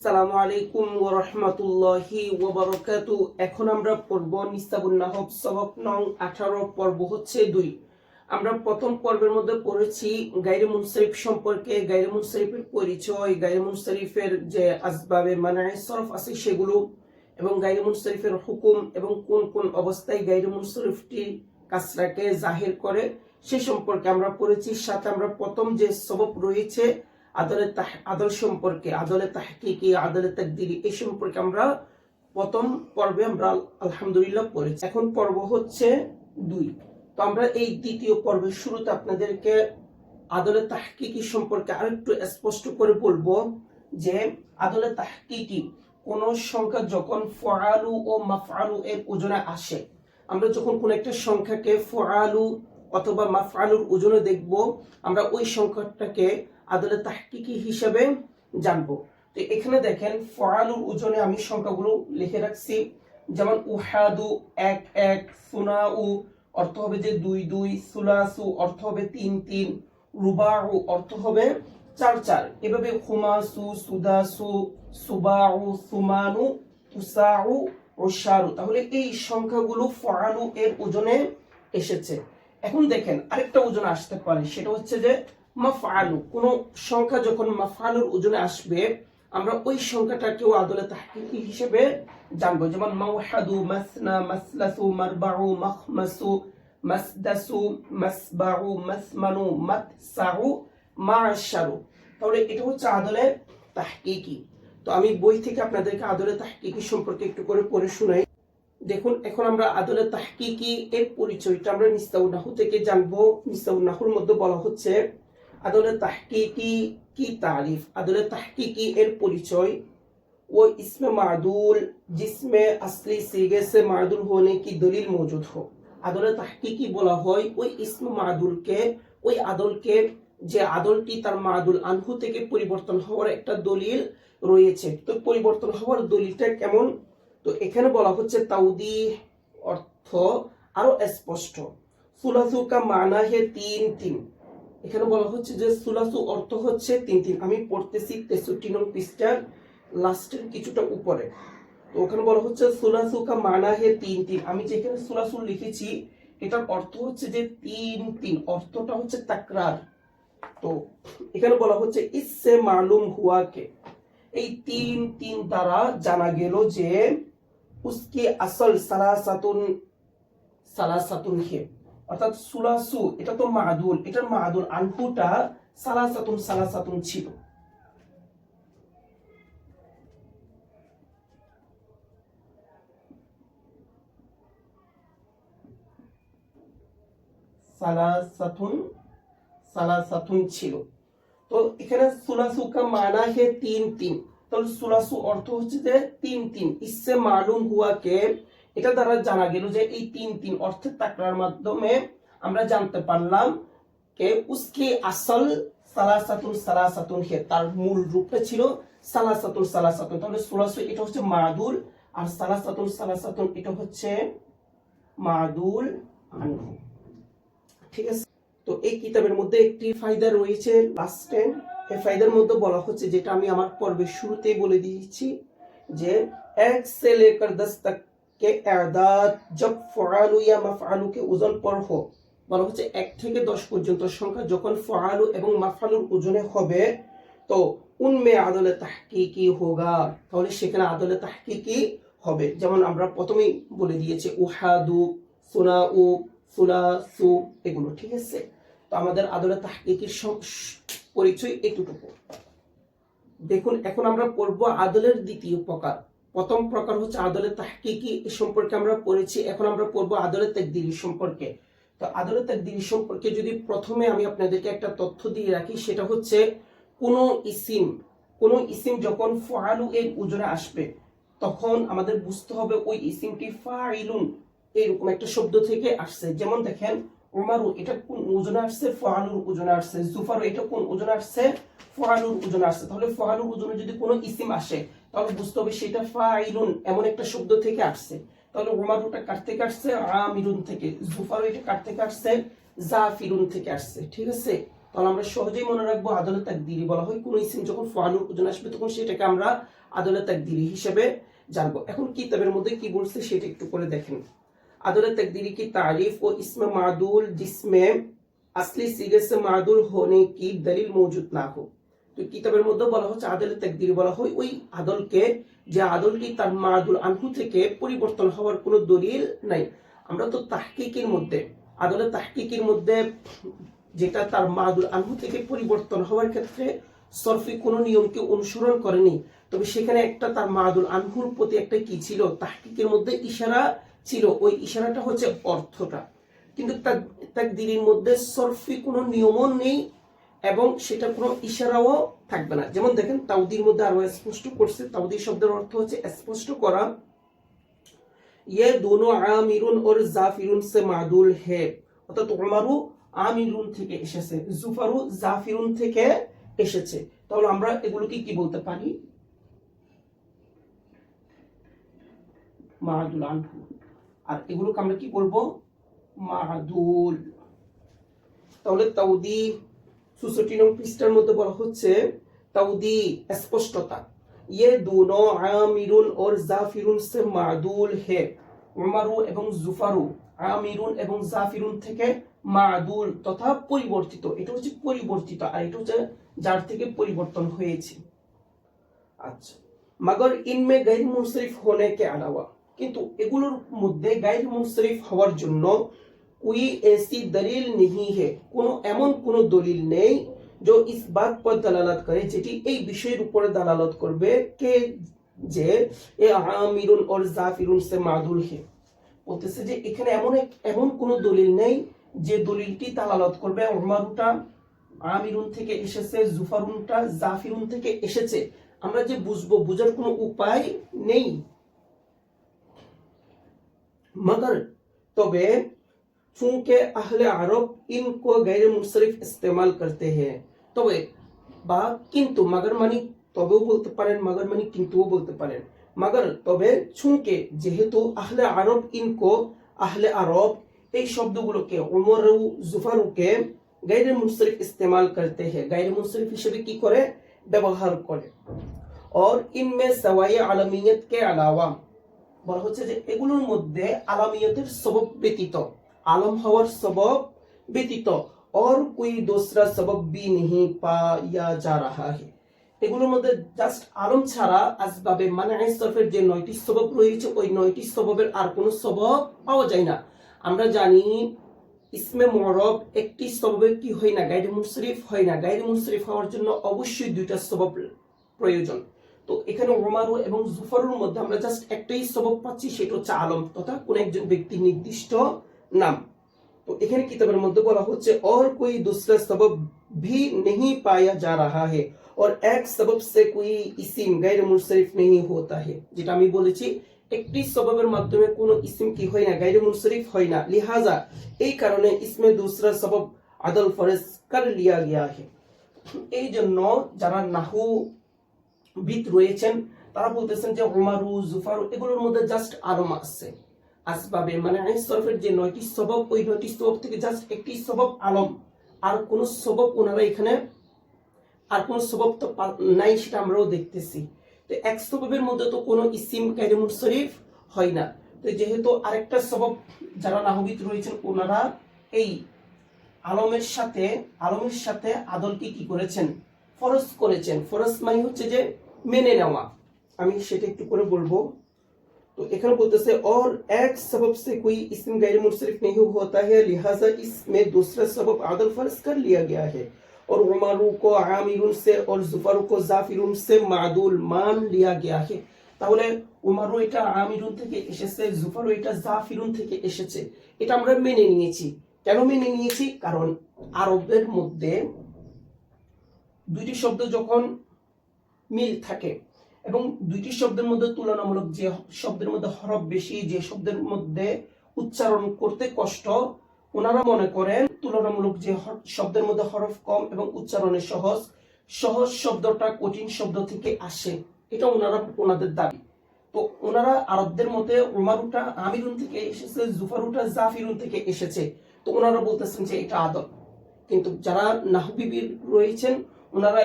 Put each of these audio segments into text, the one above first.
আসসালামু আলাইকুম ওয়া রাহমাতুল্লাহি ওয়া বারাকাতুহু। এখন আমরা পড়ব নিসাবুন নাহব সবক নং 18 পর্ব হচ্ছে 2। আমরা প্রথম পর্বের মধ্যে পড়েছি গায়রে মুনসারিফ সম্পর্কে, গায়রে মুনসারিফের পরিচয়, গায়রে মুনসারিফের যে আসবাবে মানায়ে সরফ আছে সেগুলো, এবং গায়রে মুনসারিফের হুকুম এবং কোন কোন অবস্থায় গায়রে মুনসারিফটি কাসরাকে জাহির করে সে সম্পর্কে আমরা পড়েছি। সাথে আমরা প্রথম যে সবক রয়েছে আদল সম্পর্কে, আদলে তাহকিকি, আদলে তাকদিরি, এই সম্পর্কে আমরা প্রথম পর্বে আমরা আলহামদুলিল্লাহ পড়েছি। এখন পর্ব হচ্ছে 2। তো আমরা এই দ্বিতীয় পর্বের শুরুতে আপনাদেরকে আদলে তাহকিকি সম্পর্কে আরেকটু স্পষ্ট করে বলবো যে আদলে তাহকিকি কোন সংখ্যা যখন ফাআলু ও মাফআলু এর ওজনে আসে, আমরা যখন কোন একটা সংখ্যাকে ফাআলু অথবা মাফআলুর ওজনে দেখব, আমরা ওই সংখ্যাটাকে আদলে তাহকিকি হিসেবে জানবো। তো এখানে দেখেন ফাআলুর ওজনে আমি সংখ্যাগুলো লিখে রাখছি, যেমন উহাদু 1 1, সুনাউ অর্থ হবে যে 2 2, সুলাসু অর্থ হবে 3 3, রুবাউ অর্থ হবে 4 4। এভাবে খুমাসু, সুদাসু, সুবাউ, সুমানু, তুসাউ, উশারু। তাহলে এই সংখ্যাগুলো ফাআলু এর ওজনে এসেছে। এখন দেখেন আরেকটা ওজন আসতে পারে, সেটা হচ্ছে যে মাফআলু। কোন সংখ্যা যখন মাফআলুর ওজনে আসবে, আমরা ওই সংখ্যাটাকেও আদলে তাহকিকি হিসেবে জানবো, যেমন মাওহাদু, মাসনা, মাসলাসু, মারবাউ, মাখমাসু, মাসদাসু, মাসবাউ, মাসমানু, মাতসাউ, মাশারু। তাহলে এটা হচ্ছে আদলে তাহকিকি। তো আমি বই থেকে আপনাদেরকে আদলে তাহকিকি সম্পর্কে একটু করে পড়ে শোনাই। দেখুন, এখন আমরা আদলে তাহকিকি এর পরিচয়টা আমরা নিস্তাউন নাহু থেকে জানবো। নিস্তাউন নাহুর মধ্যে বলা হচ্ছে আদলে তাহকিকি की तारीफ। अदले तहकीकी एर परिचय वो इसमें मादूल जिसमें असली सीगे से मादूल होने की दलील मौजूद हो। अदले तहकीकी बोला হয় ওই ইসম মাদুলকে, ওই আদলকে যে আদলটি তার মাদুল আনহু থেকে পরিবর্তন হওয়ার একটা দলিল রয়েছে। তো পরিবর্তন হওয়ার দলিলটা কেমন? তো এখানে বলা হচ্ছে তাওদীহ অর্থ আরো স্পষ্ট। সুলাসু কা মানা হে 3 3। এখানে বলা হচ্ছে যে সুলাসু অর্থ হচ্ছে 3 3। আমি পড়তেছি 63 নং পৃষ্ঠার লাস্টের কিছুটা উপরে। তো ওখানে বলা হচ্ছে সুলাসু কা মানা হে 3 3। আমি যেখানে সুলাসু লিখেছি এটার অর্থ হচ্ছে যে 3 3, অর্থটা হচ্ছে তাকরার। তো এখানে বলা হচ্ছে ইসসে মালুম হুয়া কে, এই 3 3 দ্বারা জানা গেল যে উসকি আসল সালাসাতুন সালাসাতুন হে, অর্থাৎ সুলাসু এটা তো মাদুল, এটার মাদুল আনহুটা সালাসাতুন সালাসাতুন ছিল। সালাসাতুন সালাসাতুন ছিল। তো এখানে সুলাসু কা মানা হে 3 3। তাহলে সুলাসু অর্থ হচ্ছে যে 3 3। ইসসে মালুম হুয়া কে, এটা দ্বারা জানা গেল যে এই 3 3 অর্থের তাকরার মাধ্যমে আমরা জানতে পারলাম কে উসকি আসল সালাসাতুন সালাসাতুন হে, তার মূল রূপটা ছিল সালাসাতুন সালাসাতুন। তাহলে সুলাসু এটা হচ্ছে মাদুল, আর সালাসাতুন সালাসাতুন এটা হচ্ছে মাদুল আনহু। ঠিক আছে। তো এই কিতাবের মধ্যে একটি ফায়দা রয়েছে লাস্টে। এই ফায়দার মধ্যে বলা হচ্ছে, যেটা আমি আমার পর্বের শুরুতেই বলে দিয়েছি, যে 1 से लेकर 10 तक के एदाद जब फ़आलु या मफ़आलु के ওজন पर हो। বলা হচ্ছে 1 থেকে 10 পর্যন্ত সংখ্যা যখন ফাআলু এবং মাফআলুর ওজনে হবে, তো উনমে আদলে তাহকিকি হোগা, তাহলে সেখানে আদলে তাহকিকি হবে। যেমন আমরা প্রথমেই বলে দিয়েছি উহাদু, সুনাউ, সুলাসু, এগুলো। ঠিক আছে। তো আমাদের আদলে তাহকিকির পরিচয় এতটুকু। দেখুন, এখন আমরা পড়ব আদলের দ্বিতীয় প্রকার। প্রথম প্রকার হচ্ছে আদলে তাহকিকি, এ সম্পর্কে আমরা পড়েছি। এখন আমরা পড়ব আদলে তাকদিরি সম্পর্কে। তো আদলে তাকদিরি সম্পর্কে যদি প্রথমে আমি আপনাদেরকে একটা তথ্য দিয়ে রাখি, সেটা হচ্ছে কোন ইসিম যখন ফাআলু এর ওজনে আসবে, তখন আমাদের বুঝতে হবে ওই ইসিমটি ফাইলুন এরকম একটা শব্দ থেকে আসছে। যেমন দেখেন উমারু, এটা কোন ওজনে আসছে? ফাআলুর ওজনে আসছে। জুফারু, এটা কোন ওজনে আসছে? ফাআলুর ওজনে আসছে। তাহলে ফাআলুর ওজনে যদি কোনো ইসিম আসে, তাহলে বুঝতে হবে সেটা ফাইলুন এমন একটা শব্দ থেকে আসছে। তাহলে উমারুটা কার থেকে আসছে? আমিরুন থেকে। জুফারু এটা কার থেকে আসছে? জাফিরুন থেকে আসছে। ঠিক আছে। তাহলে আমরা সহজেই মনে রাখবো আদলে তাকদিরি বলা হয় কোন ইসিম যখন ফানুর ওজন আসবে তখন সেটাকে আমরা আদলে তাকদিরি হিসেবে জানবো। এখন কিতাবের মধ্যে কি বলছে সেটা একটু করে দেখেন। আদলে তাকদিরি की तारीफ वो इसमें मादूल जिसमें असली सिगे से मादूल होने की दलील मौजूद ना हो। তো কিতাবের মধ্যে বলা হচ্ছে আদলে তাকদিরি বলা হয় ওই আদলকে যে আদলটি তার মাদুল আনহু থেকে পরিবর্তন হওয়ার কোনো দলিল নাই। আমরা তো তাহকিকের মধ্যে আদলে তাহকিকের মধ্যে যেটা তার মাদুল আনহু থেকে পরিবর্তন হওয়ার ক্ষেত্রে সরফি কোনো নিয়মকে অনুসরণ করেনি, তবে সেখানে একটা তার মাদুল আনহুর প্রতি একটা কি ছিল, তাহকিকের মধ্যে ইশারা ছিল, ওই ইশারাটা হচ্ছে অর্থটা। কিন্তু তাকদিরের মধ্যে সরফি কোনো নিয়মও নেই এবং সেটা কোনো ইশারাও থাকবে না। যেমন দেখেন তাওদির মধ্যে আরো স্পষ্ট করছে, তাওদি শব্দের অর্থ হচ্ছে স্পষ্ট করা। ये दोनों आमिरुन और জাফিরুন से मादुल है, অর্থাৎ উমারু আমিরুন থেকে এসেছে, জুফারু জাফিরুন থেকে এসেছে। তাহলে আমরা এগুলোকে কি বলতে পারি, মাদুল আনহু, আর এগুলোকে আমরা কি বলবো, মাদুল। তাহলে তাওদি ৬৬ নং পৃষ্ঠার মধ্যে বলা হচ্ছে তাওদি স্পষ্টতা, ये दोनों आमिरुन और জাফিরুন से मादुल है, উমারু এবং জুফারু আমিরুন এবং জাফিরুন থেকে মাদুল তথা পরিবর্তিত, এটা হচ্ছে পরিবর্তিত আর এটা হচ্ছে যার থেকে পরিবর্তন হয়েছে। আচ্ছা, মগর ইনমে গায়র মুনসরিফ হোনে কে আলাওয়া, কিন্তু এগুলোর মধ্যে গায়র মুনসরিফ হওয়ার জন্য कोई ऐसी दलील नहीं है, কোনো এমন কোনো দলিল নেই जो इस बात पर दलालत करे, যেটি এই বিষয়ের উপরে দালালত করবে কে যে এ আমিরুন और জাফিরুন से मादुल है। বলতেছে যে এখানে এমন কোনো দলিল নেই যে দলিলটি দালালত করবে উমারুটা আমিরুন থেকে এসেছে, জুফারুনটা জাফিরুন থেকে এসেছে। আমরা যে বুঝবো, বুঝার কোনো উপায় নেই। मगर তবে चूंकि अहले अरब इनको गैर मुनसरिफ इस्तेमाल करते हैं, তবে বা কিন্তু, মাগার মানে তবেও বলতে পারেন, মাগার মানে কিন্তুও বলতে পারেন। মাগার তবে, চুঁকে যেহেতু আহলে আরব ইনকো, আহলে আরব এই শব্দগুলোকে উমর ও জুফারুকে গায়রে মুনসরিফ ইস্তেমাল করতে हैं, গায়রে মুনসরিফ হিসেবে কি করে ব্যবহার করে। और इनमें सवाए आलमियत के अलावा, বলা হচ্ছে যে এগুলোর মধ্যে আলামিয়তের সবব ব্যতীত, আলম হওয়ার সবব ব্যতীত और कोई दूसरा सबब भी नहीं पाया जा रहा है, এগুলোর মধ্যে জাস্ট আলম ছাড়া আসবাবে মানআ সরফের যে ৯টি সবব রয়েছে ওই ৯টি সববের আর কোনো সবব পাওয়া যায় না। আমরা জানি ইসমে মু'রব একটি সববে কি হয় না, গায়রে মুনসরিফ হয় না। গায়রে মুনসরিফ হওয়ার জন্য অবশ্যই দুইটা সবব প্রয়োজন। তো এখানে উমারু এবং জুফারুর মধ্যে আমরা জাস্ট একটাই সবব পাচ্ছি, সেটা হচ্ছে আলম তথা কোন একজন ব্যক্তির নির্দিষ্ট নাম। तो এখানে কিতাবের মধ্যে বলা হচ্ছে और कोई दूसरा सबब भी नहीं पाया जा रहा है और एक सबब से कोई इसिम गैर मुनसरिफ नहीं होता है, যেটা আমি বলেছি একটি সববের মাধ্যমে কোনো ইসিম কি হয় না, গায়রে মুনসরিফ হয় না। লিহাজা এই কারণে ইসমে दूसरा सबब আদল ফরজ কর লিয়া গয়া है। এই জন্য যারা নাহু বিদ রয়েছেন তারা বলতেছেন যে উমারু জুফারু এগুলোর মধ্যে জাস্ট আলম আছে, আসবাবে মানে সরফের যে ৯টি সবব ওই ৯টি সবব থেকে জাস্ট একটি সবব আলম, আর কোন সবব ওনারা এখানে আর কোন সবব তো নাই, সেটা আমরাও দেখতেছি। তো এক সববের মধ্যে তো কোনো ইসিম গায়রে মুনসরিফ হয় না। তো যেহেতু আরেকটা সবব যারা নাহবিদ রয়েছেন ওনারা এই আলমের সাথে আদলকে কি করেছেন, ফরজ করেছেন। ফরজ মানে হচ্ছে যে মেনে নেওয়া। আমি সেটা একটু করে বলবো। तो এখানে বলতেছে और एक सबब से कोई इसम गैर मुनसरिफ नहीं होता है, लिहाजा इसमें दूसरा सबब आदल फर्ज कर लिया गया है और उमरू को आमिरुन से और जुफरू को जाफिरुन से मादुल मान लिया गया है। তাহলে উমারু এটা আমিরুন থেকে এসেছে, জুফারু এটা জাফিরুন থেকে এসেছে, এটা আমরা মেনে নিয়েছি। কেন মেনে নিয়েছি? কারণ আরবের মধ্যে দুইটি শব্দ যখন মিল থাকে এবং দুইটি শব্দের মধ্যে তুলনামূলক যে শব্দের মধ্যে হরফ বেশি, যে শব্দের মধ্যে উচ্চারণ করতে কষ্ট, ওনারা মনে করেন তুলনামূলক যে শব্দের মধ্যে হরফ কম এবং উচ্চারণে সহজ শব্দটা কঠিন শব্দ থেকে আসে, এটা ওনাদের দাবি। তো ওনারা আরবদের মতে উমারুটা আমিরুন থেকে এসেছে, জুফারুটা জাফিরুন থেকে এসেছে। তো ওনারা বলতেছেন যে এটা আদল। কিন্তু যারা নাহবিবির রয়েছেন ওনারা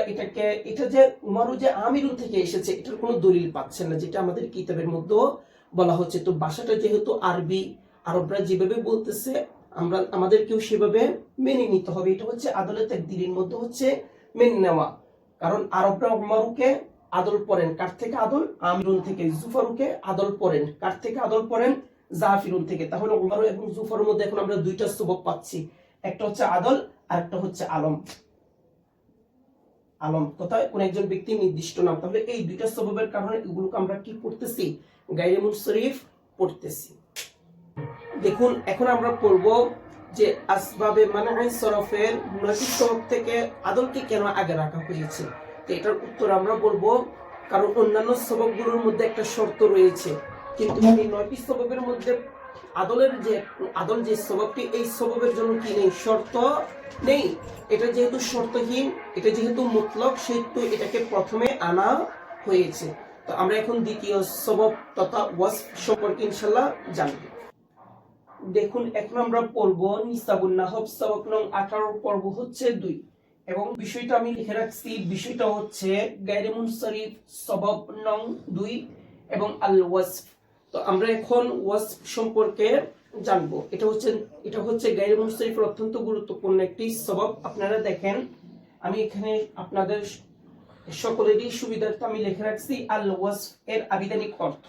এটা যে উমারু যে আমিরুন থেকে এসেছে এটার কোনো দলিল পাচ্ছেন না, যেটা আমাদের কিতাবের মধ্যে বলা হচ্ছে। তো ভাষাটা যেহেতু আরবি, আরবরা যেভাবে বলতেছে আমাদেরকেও সেভাবে মেনে নিতে হবে। এটা হচ্ছে আদলে তাকদিরের মধ্যে হচ্ছে মেনে নেওয়া। কারণ আরবরা উমারুকে আদল পড়েন কার থেকে? আদল আমিরুন থেকে। জুফারুকে আদল পড়েন কার থেকে? আদল পড়েন জাফিরুন থেকে। তাহলে উমারু এবং জুফারের মধ্যে এখন আমরা দুইটা সবব পাচ্ছি, একটা হচ্ছে আদল আর একটা হচ্ছে আলম। আলম তথা কোন একজন ব্যক্তি নির্দিষ্ট নাম। তাহলে এই দুইটা সববের কারণে এগুলোকে আমরা কি পড়তেছি? গায়রে মুনসরিফ পড়তেছি। দেখুন এখন আমরা পড়ব যে আসবাবে মানআ সরফের 9টি সবব থেকে আদলকে কেন আগে রাখা হয়েছে। তো এটার উত্তর আমরা বলবো কারণ অন্যান্য সববগুলোর মধ্যে একটা শর্ত রয়েছে, কিন্তু এই 9টি সববের মধ্যে আদল যে সববটি, এই সববের জন্য কি নেই? শর্ত নেই। এটা যেহেতু শর্তহীন, এটা যেহেতু মুতলক, সেহেতু এটাকে প্রথমে আনা হয়েছে। তো আমরা এখন দ্বিতীয় সবব তথা ওয়াসফ সম্পর্কে ইনশাআল্লাহ জানব। দেখুন এখন আমরা পড়ব নিসাবুন নাহব সবক নং 18 পর্ব হচ্ছে 2 এবং বিষয়টা আমি লিখে রাখছি। বিষয়টা হচ্ছে গায়রে মুনসরিফ সবব নং 2 এবং আল ওয়াসফ। তো আমরা এখন ওয়াসফ সম্পর্কে জানবো। এটা হচ্ছে গায়রে মুনসরিফের অত্যন্ত গুরুত্বপূর্ণ একটি সবব। আপনারা দেখেন আমি এখানে আপনাদের সকলেরই সুবিধার্থে আমি লিখে রাখছি আল ওয়াসফ এর আবিধানিক অর্থ।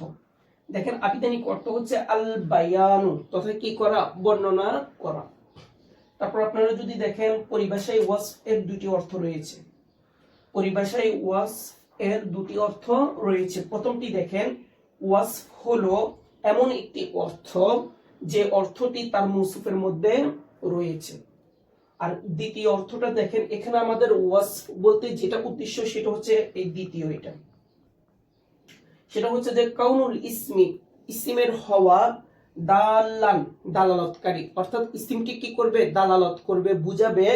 দেখেন আবিধানিক অর্থ হচ্ছে আল বায়ানু তথা কি করা? বর্ণনা করা। তারপর আপনারা যদি দেখেন পরিভাষায় ওয়াসফ এর দুটি অর্থ রয়েছে। পরিভাষায় ওয়াসফ এর দুটি অর্থ রয়েছে। প্রথমটি দেখেন, ওয়াসফ হলো এমন একটি অর্থ যে অর্থটি তার মৌসুফের মধ্যে রয়েছে। আর দ্বিতীয় অর্থটা দেখেন, এখানে আমাদের ওয়াসফ বলতে যেটা উদ্দেশ্য সেটা হচ্ছে এই দ্বিতীয়, সেটা হচ্ছে যে কাউনুল ইসমের হওয়া দালান দালালতকারী, অর্থাৎ ইসিমটি কি করবে? দালালত করবে, বুঝাবে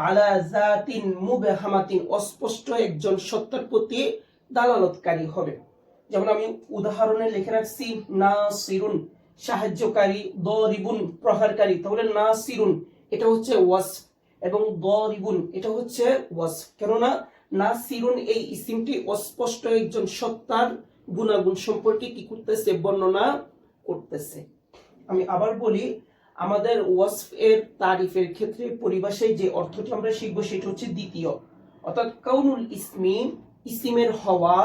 আলা জাতিন মুবহামাতিন, অস্পষ্ট একজন সত্তার প্রতি দালালতকারী হবে। যেমন আমি উদাহরণে লিখে রাখছি নাসিরুন সাহায্যকারী, দরিবুন প্রহারকারী। তাহলে নাসিরুন এটা হচ্ছে ওয়াসফ এবং দরিবুন এটা হচ্ছে ওয়াসফ। কেননা নাসিরুন এই ইসিমটি অস্পষ্ট একজন সত্তার গুণাগুণ সম্পর্কে কি করতেছে? বর্ণনা করতেছে। আমি আবার বলি, আমাদের ওয়াসফ এর তারিফের ক্ষেত্রে পরিভাষায় যে অর্থটি আমরা শিখবো সেটা হচ্ছে দ্বিতীয়, অর্থাৎ কাউনুল ইসিমের হওয়া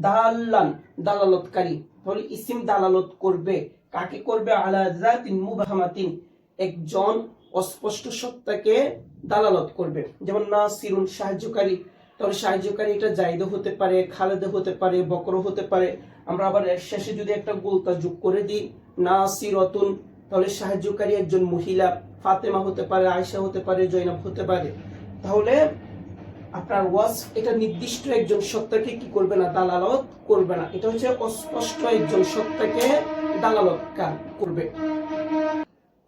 দালান দালালতকারী। তাহলে ইসিম দালালত করবে কাকে? করবে আলা যাতিন মুবহামাতিন, একজন অস্পষ্ট সত্তাকে দালালত করবে। যেমন নাসিরুন সাহায্যকারী, তাহলে সাহায্যকারী এটা জাইদ হতে পারে, খালেদ হতে পারে, বকর হতে পারে। আমরা আবার এর শেষে যদি একটা গোলতা যোগ করে দিই নাসিরাতুন, তাহলে সাহায্যকারী একজন মহিলা, ফাতেমা হতে পারে, আয়েশা হতে পারে, জয়নাব হতে পারে। তাহলে আপনার ওয়াসফ এটা নির্দিষ্ট একজন সত্তাকে কি করবে না? দালালত করবে না। এটা হচ্ছে অস্পষ্ট একজন সত্তাকে দালালত করবে।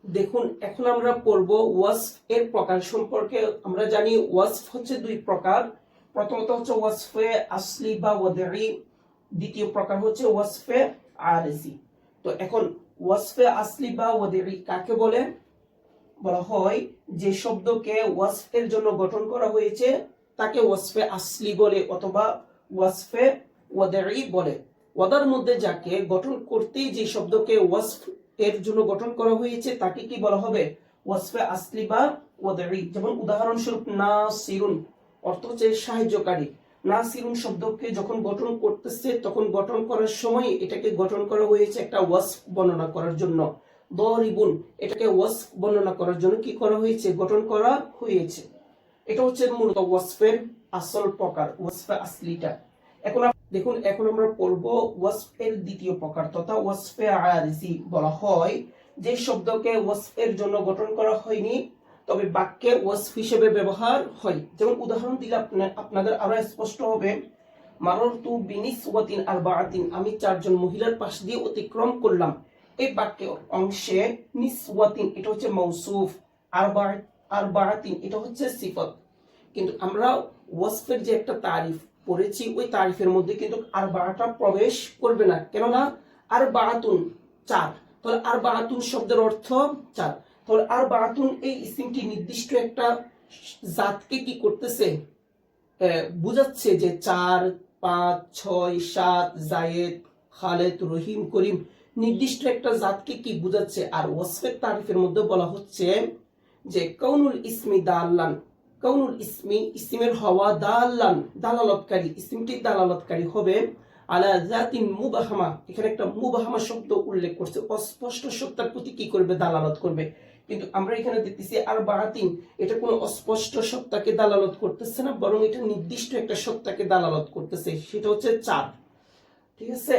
দেখুন এখন আমরা পড়ব ওয়াসফ এর প্রকার সম্পর্কে। আমরা জানি ওয়াসফ হচ্ছে দুই প্রকার। প্রথমত হচ্ছে ওয়াসফে আসলি বা ওয়াদঈ, দ্বিতীয় প্রকার হচ্ছে ওয়াসফে আরজি। তো এখন ওয়াসফে আসলি বা ওয়াদঈ কাকে বলে? বলা হয় যে শব্দকে ওয়াসফের জন্য গঠন করা হয়েছে তাকে ওয়াসফে আসলি বলে অথবা ওয়াসফে ওয়াদঈ বলে। ওয়াদার মধ্যে যাকে গঠন করতেই যে শব্দকে ওয়াসফ এর জন্য গঠন করা হয়েছে তাকে কি বলা হবে? ওয়াসফে আসলি বা ওয়াদঈ। যেমন উদাহরণস্বরূপ নাসিরুন অর্থ হচ্ছে সাহায্যকারী। নাসিরুন শব্দকে যখন গঠন করতেছে তখন গঠন করার সময় এটাকে গঠন করা হয়েছে একটা ওয়াসফ বর্ণনা করার জন্য। দরিবুন এটাকে ওয়াসফ বর্ণনা করার জন্য কি করা হয়েছে? গঠন করা হয়েছে। এটা হচ্ছে মূলত ওয়াসফের আসল প্রকার, ওয়াসফে আসলিটা। দেখুন এখন আমরা পড়ব ওয়াসফ এর দ্বিতীয় প্রকার তথা ওয়াসফে আরজি। বলা হয় যে শব্দকে ওয়াসফ এর জন্য গঠন করা হয়নি তবে বাক্যে ওয়াসফ হিসেবে ব্যবহার হয়। যেমন উদাহরণ দিলে আপনাদের আরো স্পষ্ট হবে। মাররতু বিনিসওয়াতিন আরবাআতিন, আমি 4 জন মহিলার পাশ দিয়ে অতিক্রম করলাম। এই বাক্যের অংশে নিসওয়াতিন এটা হচ্ছে মৌসুফ, আরবাআতিন এটা হচ্ছে সিফত। কিন্তু আমরা ওয়াসফের যে একটা তারিফ পড়েছি ওই তারিফের মধ্যে কিন্তু আরবাআটা প্রবেশ করবে না। কেননা আরবাআতুন 4, তাহলে আরবাআতুন শব্দের অর্থ 4। তাহলে আরবাআতুন এই ইসিমটি নির্দিষ্ট একটা জাতকে কি করতেছে, বুঝাচ্ছে যে 4, 5, 6, 7, জায়েদ, খালেদ, রহিম, করিম, নির্দিষ্ট একটা জাতকে কি বুঝাচ্ছে। আর ওয়াসফের তারিফের মধ্যে বলা হচ্ছে যে কাউনুল ইসমি দাল্লান, কাউনুল ইসমি, ইসমের হওয়া, দাল্লান দালালতকারী, ইসমটি দালালতকারী হবে, আলা জাতিন মুবাহামা, এখানে একটা মুবাহামা শব্দ উল্লেখ করছে, অস্পষ্ট সত্তার প্রতি কি করবে, দালালত করবে। কিন্তু আমরা এখানে দেখতেছি আর বাতিন, এটা কোনো অস্পষ্ট সত্তাকে দালালত করতেছে না, বরং এটা নির্দিষ্ট একটা সত্তাকে দালালত করতেছে, সেটা হচ্ছে 4। ঠিক আছে,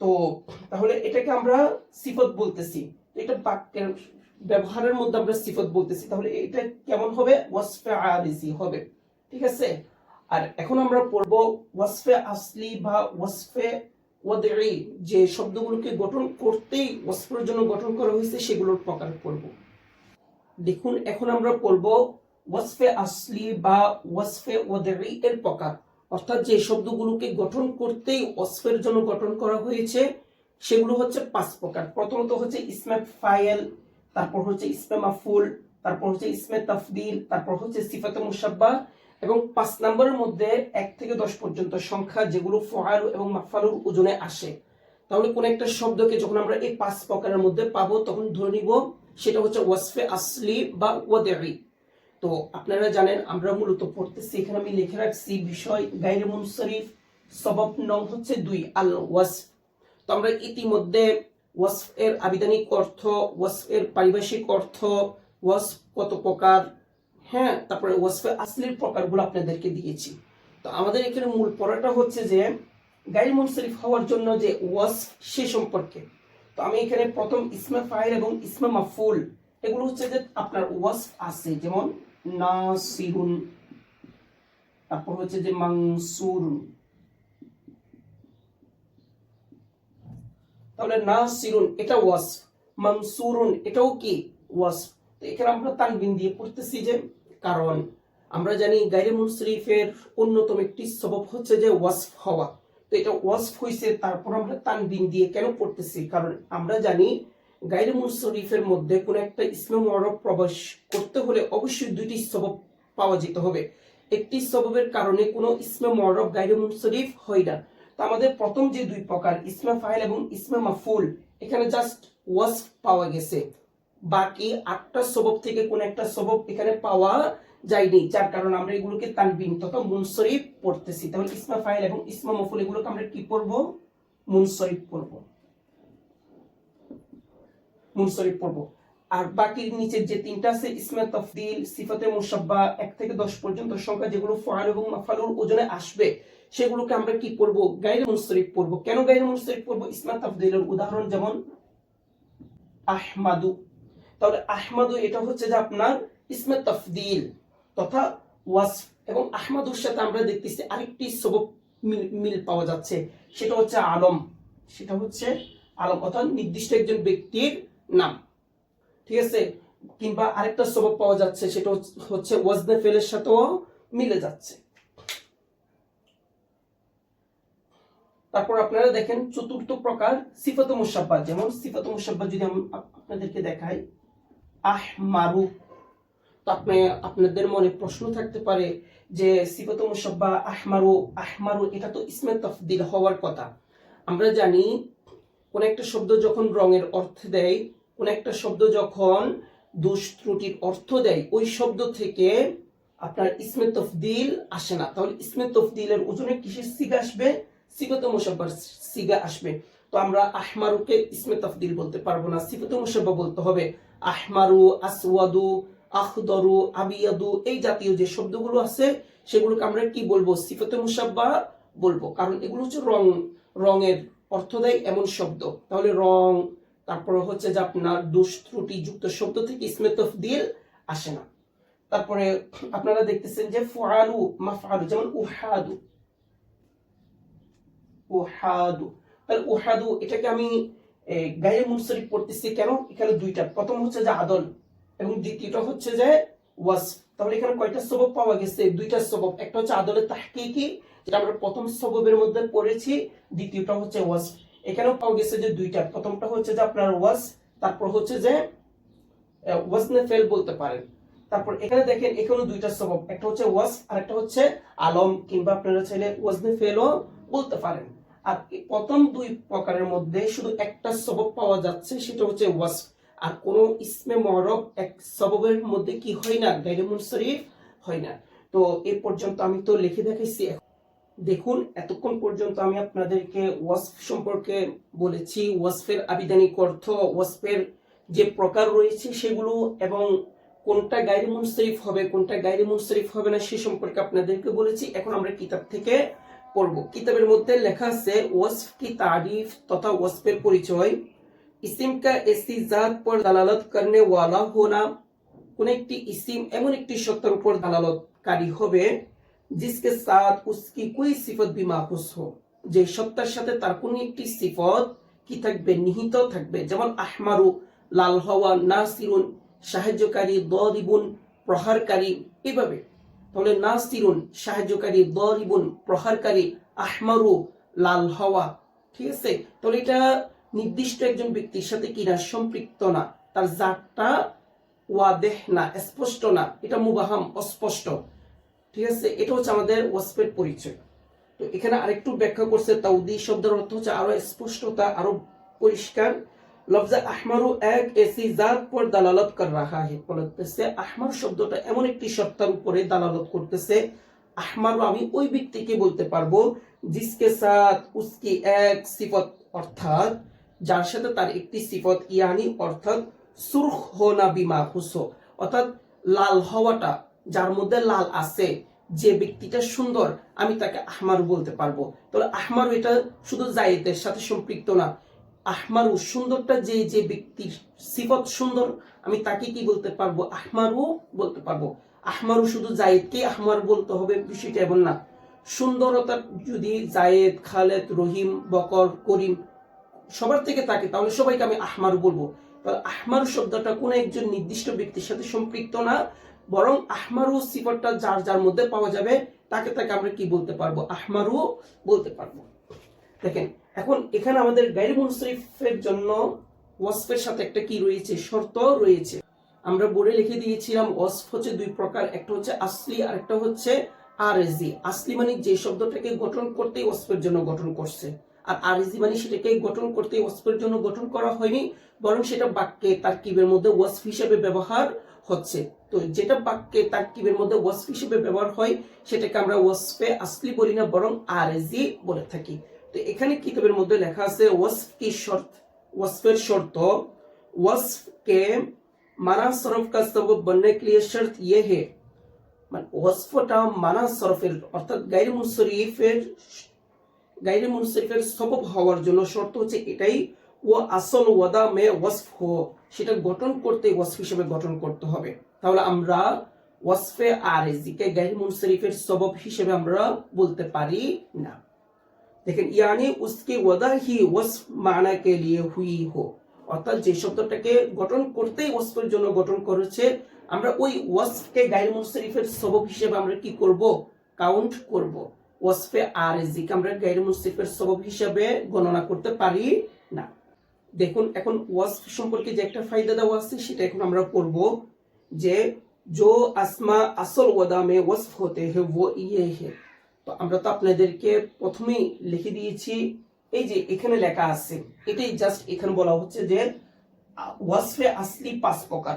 তো তাহলে এটাকে আমরা সিফত বলতেছি, এটা বাক্যের ব্যবহারের মধ্যে আমরা সিফত বলতেছি, তাহলে এটা কেমন হবে, ওয়াসফে আরিজি হবে। ঠিক আছে, আর এখন আমরা পড়ব ওয়াসফে আসলি বা ওয়াসফে ওয়াদঈ, যে শব্দগুলোকে গঠন করতেই ওয়াসফের জন্য গঠন করা হয়েছে সেগুলোর প্রকার পড়ব। দেখুন, এখন আমরা পড়ব ওয়াসফে আসলি বা ওয়াসফে ওয়াদঈ এর প্রকার, অর্থাৎ যে শব্দগুলোকে গঠন করতেই ওয়াসফের জন্য গঠন করা হয়েছে সেগুলো হচ্ছে 5 প্রকার। প্রথমত হচ্ছে ইসমে ফাইল, তারপর হচ্ছে ইসমে মাফউল, তারপর হচ্ছে ইসমে তাফদীল, তারপর হচ্ছে সিফাতে মুশাব্বাহ, এবং 5 নম্বরের মধ্যে 1 থেকে 10 পর্যন্ত সংখ্যা যেগুলো ফাআল এবং মাফআলুর ওজনে আসে। তাহলে কোন একটা শব্দকে যখন আমরা এই 5 প্রকারের মধ্যে পাবো তখন ধরে নিব সেটা হচ্ছে ওয়াসফে আসলি বা ওয়াদঈ। তো আপনারা জানেন আমরা মূলত পড়তেছি, এখানে আমি লিখে রাখছি বিষয় গায়রে মুনসারিফ, সবব নং হচ্ছে 2 আল ওয়াসফ। তো আমরা ইতিমধ্যে ওয়াসফ এর আবিধানিক অর্থ, ওয়াসফ এর পারিভাষিক অর্থ, ওয়াসফ কত প্রকার, হ্যাঁ, তারপরে ওয়াসফে আসলির প্রকারগুলো আপনাদেরকে দিয়েছি। তো আমাদের এখানে মূল পড়াটা হচ্ছে যে গায়রে মুনসারিফ হওয়ার জন্য যে ওয়াসফ সে সম্পর্কে। তো আমি এখানে প্রথম ইসমে ফাইল এবং ইসমে মাফউল, এগুলো হচ্ছে যে আপনার ওয়াসফ আছে, যেমন নাসিরুন, তারপর হচ্ছে যে মানসুরুন। তাহলে নাসিরুন এটা ওয়াসফ, মানসুরুন এটাও কি ওয়াসফ। তো এখানে আমরা তানবিন দিয়ে পড়তেছি যে, কারণ আমরা জানি গায়রে মুনসারিফের অন্যতম একটি সবব হচ্ছে যে ওয়াসফ হওয়া। তো এটা ওয়াসফ হইছে, তারপর আমরা তানবিন দিয়ে কেন পড়তেছি, কারণ আমরা জানি গায়রে মুনসারিফের মধ্যে কোন একটা ইসমে মুআররব প্রবেশ করতে হলে অবশ্যই 2টি সবব পাওয়া যেতে হবে। একটি সববের কারণে কোনো ইসমে মুআররব গায়রে মুনসারিফ হয় না। তো আমাদের প্রথম যে 2 প্রকার ইসমে ফাইল এবং ইসমে মাফউল, এখানে জাস্ট ওয়াসফ পাওয়া গেছে, বাকি 8টা সবব থেকে কোন একটা সবব এখানে পাওয়া যায়নি, যার কারণে আমরা এগুলোকে তানবিন তথা মুনসারিফ পড়তেছি। তাহলে ইসমে ফাইল এবং ইসমে মাফউল এগুলোকে আমরা কি পড়ব, মুনসারিফ পড়ব, মুনসারিফ পড়ব। আর বাকি নিচের যে 3টা আছে ইসমে তাফদীল, সিফাতে মুশাব্বাহ, 1 থেকে 10 পর্যন্ত সংখ্যা যেগুলো ফাআল এবং মাফআলুর ওজনে আসবে সেগুলোকে আমরা কি পড়ব, গায়রে মুনসারিফ পড়ব। কেন গায়রে মুনসারিফ পড়ব, ইসমে তাফদীলের উদাহরণ যেমন আহমাদু। তাহলে আহমাদু এটা হচ্ছে যে আপনার ইসমে তাফদীল তথা ওয়াসফ, এবং আহমাদুর সাথে আমরা দেখতেছি আরেকটি সবব মিল পাওয়া যাচ্ছে, সেটা হচ্ছে আলম, সেটা হচ্ছে আলম অর্থাৎ নির্দিষ্ট একজন ব্যক্তির নাম। ঠিক আছে, কিংবা আরেকটা সবব পাওয়া যাচ্ছে সেটা হচ্ছে ওয়াজনে ফেলের সাথেও মিলে যাচ্ছে। তারপর আপনারা দেখেন 4র্থ প্রকার সিফাতে মুশাব্বাহ, যেমন সিফাতে মুশাব্বাহ যদি আমি আপনাদেরকে দেখাই আহমারু। তো আপনাদের মনে প্রশ্ন থাকতে পারে যে সিফাতে মুশাব্বাহ আহমারু, আহমারু এটা তো ইসমে তাফদীল হওয়ার কথা। আমরা জানি কোন একটা শব্দ যখন রঙের অর্থ দেয়, কোন একটা শব্দ যখন দোষ ত্রুটির অর্থ দেয়, ওই শব্দ থেকে আপনার ইসমে তাফদীল আসে না। তাহলে ইসমে তাফদীলের ওজনে কিসের সিগা আসবে, সিফাতে মুশাব্বাহর সিগা আসবে। তো আমরা আহমারুকে ইসমে তাফদীল বলতে পারবো না, সিফাতে মুশাব্বাহ বলতে হবে। আহমারু, আসওয়াদু, আখদরু, আবিয়াদু, এই জাতীয় যে শব্দগুলো আছে সেগুলোকে আমরা কি বলবো, সিফাতে মুশাব্বাহ বলবো, কারণ এগুলো হচ্ছে রঙের অর্থ দেয় এমন শব্দ। তাহলে রং, তারপর হচ্ছে যে আপনার দোষ ত্রুটি যুক্ত শব্দ থেকে ইসমে তাফদীল আসে না। তারপরে আপনারা দেখতেছেন যে ফুআলু, মাফআলু, যেমন উহাদু, উহাদু। তাহলে উহাদু এটাকে আমি গায়রে মুনসারিফ পড়তেছি কেন, এখানে 2টা, প্রথম হচ্ছে যে আদল এবং দ্বিতীয়টা হচ্ছে যে ওয়াসফ। তাহলে এখানে কয়টা সবব পাওয়া গেছে, 2টা সবব, একটা হচ্ছে আদলের তাহকিকি যেটা আমরা প্রথম সববের মধ্যে পড়েছি, দ্বিতীয়টা হচ্ছে ওয়াসফ। এখানেও পাওয়া গেছে যে 2টা, প্রথমটা হচ্ছে যে আপনার ওয়াসফ, তারপর হচ্ছে যে ওয়াজনে ফেল বলতে পারেন। তারপর এখানে দেখেন এখানে দুইটা সবব, একটা হচ্ছে ওয়াসফ আর একটা হচ্ছে আলম, কিংবা আপনারা চাইলে ওয়াজনে ফেলও বলতে পারেন। আর এই প্রথম দুই প্রকারের মধ্যে শুধু একটা সবব পাওয়া যাচ্ছে, সেটা হচ্ছে ওয়াসফ। আর কোন ইসমে মুআরব এক সববের মধ্যে কি হয় না, গায়রে মুনসরিফ হয় না। তো এই পর্যন্ত আমি তো লিখে দেখাইছি। দেখুন এতক্ষণ পর্যন্ত আমি আপনাদেরকে ওয়াসফ সম্পর্কে বলেছি, ওয়াসফের আবিধানিক অর্থ, ওয়াসফের যে প্রকার রয়েছে সেগুলো, এবং কোনটা গায়রে মুনসরিফ হবে কোনটা গায়রে মুনসরিফ হবে না সে সম্পর্কে আপনাদেরকে বলেছি। এখন আমরা কিতাব থেকে পড়ব। কিতাবের মধ্যে লেখা আছে ওয়াসফ কি তারিফ তথা ওয়াসফের পরিচয়। ইসিম কা এসি জাত পর দালালত করনে ওয়ালা হোনা, কোন একটি ইসিম এমন একটি সত্তার উপর দালালতকারী হবে जिसके साथ उसकी कोई सिफत भी माखूस हो, যে সত্তার সাথে তার কোন একটি সিফত কি থাকবে, নিহিত থাকবে। যেমন আহমারু লাল হওয়া, নাসিরুন সাহায্যকারী, দরিবুন প্রহারকারী, এভাবে। তাহলে নাসিরুন সাহায্যকারী, দরিবুন প্রহারকারী, আহমারু লাল হওয়া, ঠিক আছে। তাহলে এটা নির্দিষ্ট একজন ব্যক্তির সাথে কিনা সম্পৃক্ত না, তার জাতটা ওয়াদেহ না, স্পষ্ট না, এটা মুবাহাম অস্পষ্ট, ঠিক আছে। এটা হচ্ছে আমাদের ওয়াসফের পরিচয়। তো এখানে আরেকটু ব্যাখ্যা করছে, তাওদি শব্দের অর্থ হচ্ছে আরো স্পষ্টতা, আরো পরিষ্কার। লফজ আহমারু এক এসি জাত পর দালালত কর রাহা হে, বলতেছে আহমার শব্দটা এমন একটি সত্তার উপরে দালালত করতেছে। আহমারু আমি ওই ব্যক্তিকে বলতে পারবো, জিসকে সাথ উসকি এক সিফত, অর্থাৎ যার সাথে তার একটি সিফত, ইয়ানি অর্থাৎ সুরখ হোনা বিমা হুসো, অর্থাৎ লাল হওয়াটা, যার মধ্যে লাল আছে, যে ব্যক্তিটা সুন্দর, আমি তাকে আহমারু বলতে পারবো। তাহলে আহমারু এটা শুধু জায়েদের সাথে সম্পৃক্ত না, আহমারু সুন্দরটা, যে যে ব্যক্তির সিফত সুন্দর, আমি তাকে কি বলতে পারবো, আহমারু বলতে পারবো। আহমারু শুধু জায়েদকে আহমারু বলতে হবে বিষয়টা এমন না। সুন্দরতা যদি জায়েদ, খালেদ, রহিম, বকর, করিম সবার থেকে থাকে, তাহলে সবাইকে আমি আহমারু বলবো। তাহলে আহমারু শব্দটা কোন একজন নির্দিষ্ট ব্যক্তির সাথে সম্পৃক্ত না, বরং আহমারু সিফাতটা যার যার মধ্যে পাওয়া যাবে তাকে তাকে আমরা কি বলতে পারবো, আহমারু বলতে পারবো। দেখেন এখন এখানে আমাদের গায়রে মুনসরিফের জন্য ওয়াসফের সাথে একটা কি রয়েছে, শর্ত রয়েছে। আমরা বোর্ডে লিখে দিয়েছিলাম ওয়াসফ হচ্ছে দুই প্রকার, একটা হচ্ছে আসলি আর একটা হচ্ছে আরজি। আসলি মানে যে শব্দটাকে গঠন করতে ওয়াসফের জন্য গঠন করছে, আর আরজি মানে সেটাকে গঠন করতে ওয়াসফের জন্য গঠন করা হয়নি, বরং সেটা বাক্যে তারকিবের মধ্যে ওয়াসফ হিসেবে ব্যবহার হচ্ছে। তো যেটা বাক্যে তারকিবের মধ্যে ওয়াসফ হিসেবে ব্যবহার হয় সেটাকে আমরা ওয়াসফে আসলি বলি না, বরং আরজি বলে থাকি। তো এখানে কিতাবের মধ্যে লেখা আছে ওয়াসফ কি শর্ত, ওয়াসফের শর্ত। ওয়াসফ के माना सरफ का सबब बनने के लिए शर्त यह है, মানে ওয়াসফটা মানা সরফের অর্থাৎ গায়রে মুনসরিফের সবব হওয়ার জন্য শর্ত হচ্ছে এটাই, ও আসল ওয়াদা মে ওয়াসফ হো, সেটা গঠন করতে ওয়াসফ হিসেবে গঠন করতে হবে। তাহলে আমরা ওয়াসফে আরজি-কে গায়রে মুনসরিফের সবব হিসেবে আমরা বলতে পারি না। দেখেন ইয়ানি উসকে ওয়াদা হি ওয়াসফ মানা কে লিয়ে হুই হো, অর্থাৎ যে শব্দটাকে গঠন করতেই ওয়াসফের জন্য গঠন করেছে, আমরা ওই ওয়াসফকে গায়রে মুনসরিফের সবব হিসেবে আমরা কি করব, কাউন্ট করব। ওয়াসফে আরজি কে আমরা গায়রে মুনসরিফের সবব হিসেবে গণনা করতে পারি না। দেখুন এখন ওয়াসফ সম্পর্কে যে একটা ফায়দা দেওয়া আছে সেটা এখন আমরা পড়ব, যে जो आसमा असल वदा में वस्फ होते हैं वो ये है। তো আমরা তো আপনাদেরকে প্রথমেই লিখে দিয়েছি, এই যে এখানে লেখা আছে, এটাই জাস্ট এখানে বলা হচ্ছে যে ওয়াসফে আসলি পাঁচ প্রকার।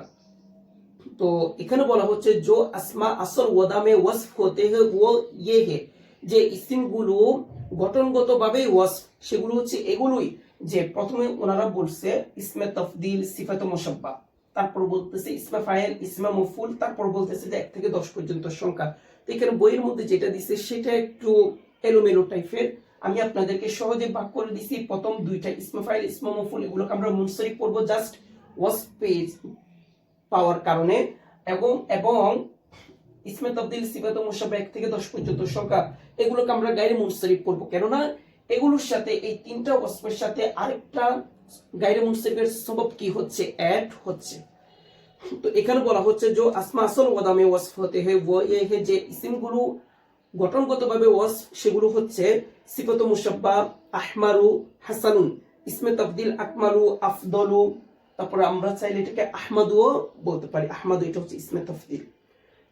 তো এখানে বলা হচ্ছে जो आसमा असल वदा में वस्फ होते हैं वो ये है, যে ইসিমগুলো গঠনগতভাবে ওয়াসফ, সেগুলো হচ্ছে এগুলোই। যে প্রথমে ওনারা বলছে ইসমে তাফদিল, সিফাতে মুশাব্বা, তারপর বলতেছে ইসমে ফাইল, ইসমে মফউল, তারপর বলতেছে যে 1 থেকে 10 পর্যন্ত সংখ্যা। তো এখানে বইয়ের মধ্যে যেটা দিছে সেটা একটু এলোমেলো টাইপের, আমি আপনাদেরকে সহজে ভাগ করে দিছি। প্রথম দুইটা ইসমে ফাইল, ইসমে মফউল, এগুলোকে আমরা মুনসরিফ পড়বো জাস্ট ওয়াসফ পেজ পাওয়ার কারণে, এবং ইসমে তাফদিল, সিফাতে মুশাব্বা 1 থেকে 10 পর্যন্ত সংখ্যা, এগুলোকে আমরা গায়রে মুনসরিফ পড়বো। কেননা এগুলোর সাথে এই তিনটা ওয়াসফের সাথে আরেকটা গায়রে মুনসরিফের সবব কি হচ্ছে, অ্যাড হচ্ছে। তো এখানে বলা হচ্ছে যে আসমা আসল ওয়াদা মে ওয়াসফ হতে হয় वो ये है, যে ইসিমগুলো গঠনগতভাবে ওয়াসফ সেগুলো হচ্ছে সিফাতে মুশাব্বা, আহমারু, হাসানুন, ইসমে তাফদিল আকমালু, আফদলু, তারপর আমরা চাইলে এটাকে আহমাদুও বলতে পারি, আহমাদু এটা হচ্ছে ইসমে তফদিল।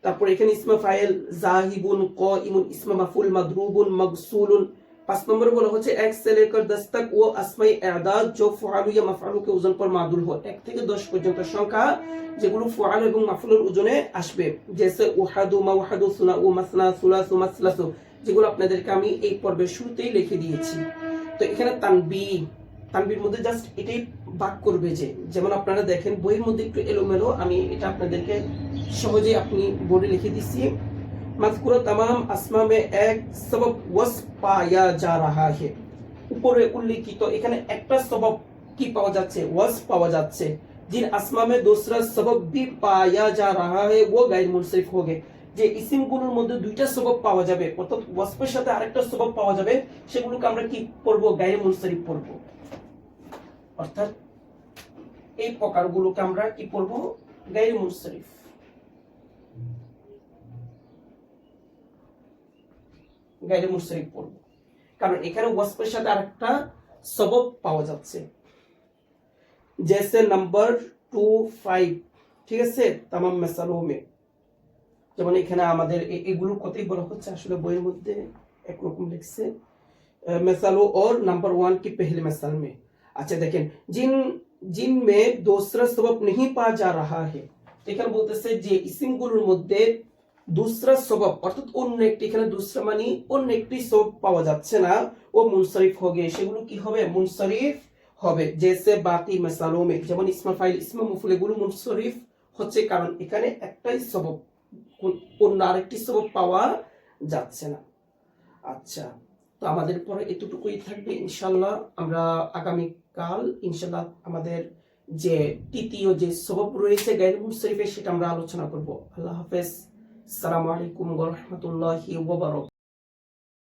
তারপর এখানে ইসমে ফাইল জাহিবুন, কাইমুন, ইসমে মাফউল মাদরুবুন, মাগসুলুন। 5 নম্বরে বলা হচ্ছে 1 से लेकर 10 तक वो अस्माए एदाद जो फ़ुआल या मफ़अल के वजन पर मादुल हो। 1 থেকে 10 পর্যন্ত সংখ্যা যেগুলো ফুআল এবং মাফউলের ওজনে আসবে, যেসে উহাদু, মাওহাদু, সুনাউ, মাসনা, সুলাসু, মাসলাসু, যেগুলো আপনাদেরকে আমি এই পর্বের শুরুতেই লিখে দিয়েছি। তো এখানে তানবির মধ্যে জাস্ট এটাই ভাগ করবে যে, যেমন আপনারা দেখেন বইয়ের মধ্যে একটু এলোমেলো, আমি এটা আপনাদেরকে সহজে আপনি বোর্ডে লিখে দিচ্ছি। मज़कूर तमाम अस्मा में एक सबब वस्फ पाया जा रहा है। উপরে উল্লেখিত এখানে একটা সবব কি পাওয়া যাচ্ছে, ওয়াসফ পাওয়া যাচ্ছে। जिन अस्मा में दूसरा सबब भी पाया जा रहा है वो गैर मुनसरिफ होंगे। যে ইসিমগুলোর মধ্যে দুইটা সবব পাওয়া যাবে, অর্থাৎ ওয়াসফের সাথে আরেকটা সবব পাওয়া যাবে, সেগুলোকে আমরা কি পড়বো, গায়রে মুনসরিফ পড়বো। অর্থাৎ এই প্রকারগুলোকে আমরা কি পড়বো, গায়রে মুনসরিফ। গায়রে মুনসরিফ পড়বো, কারণ এখানে ওয়াসফের সাথে আরেকটা সবব পাওয়া যাচ্ছে। जैसे नंबर 25, ঠিক আছে, तमाम मसालों में, যেমন এখানে আমাদের এগুলোর কথাই বলা হচ্ছে, আসলে বইয়ের মধ্যে একরকম লিখছে मसालों और नंबर 1 की पहले मसाल में। अच्छा देखें, जिन में दूसरा सबब नहीं पाया जा रहा है, এখানে বলতেছে যে ইসিমগুলোর মধ্যে दूसरा सबब অর্থাৎ অন্য একটি, এখানে दूसरा মানে অন্য একটি সবব পাওয়া যাচ্ছে না, ও মুনসরিফ হবে, সেগুলো কি হবে, মুনসরিফ হবে। जैसे बाकी मसालों में, যেমন ইসমে ফাইল, ইসমে মফউল, এগুলো মুনসরিফ হচ্ছে কারণ এখানে একটাই সবব, অন্য আরেকটি সবব পাওয়া যাচ্ছে না। আচ্ছা, তো আমাদের পরে এতটুকুই থাকবে ইনশাআল্লাহ। আমরা আগামী কাল ইনশাআল্লাহ আমাদের যে তৃতীয় যে সবব রয়েছে গায়রে মুনসরিফের, সেটা আমরা আলোচনা করব। আল্লাহ হাফেজ। আসসালামু আলাইকুম ওয়া রাহমাতুল্লাহি ওয়া বারাকাতুহু।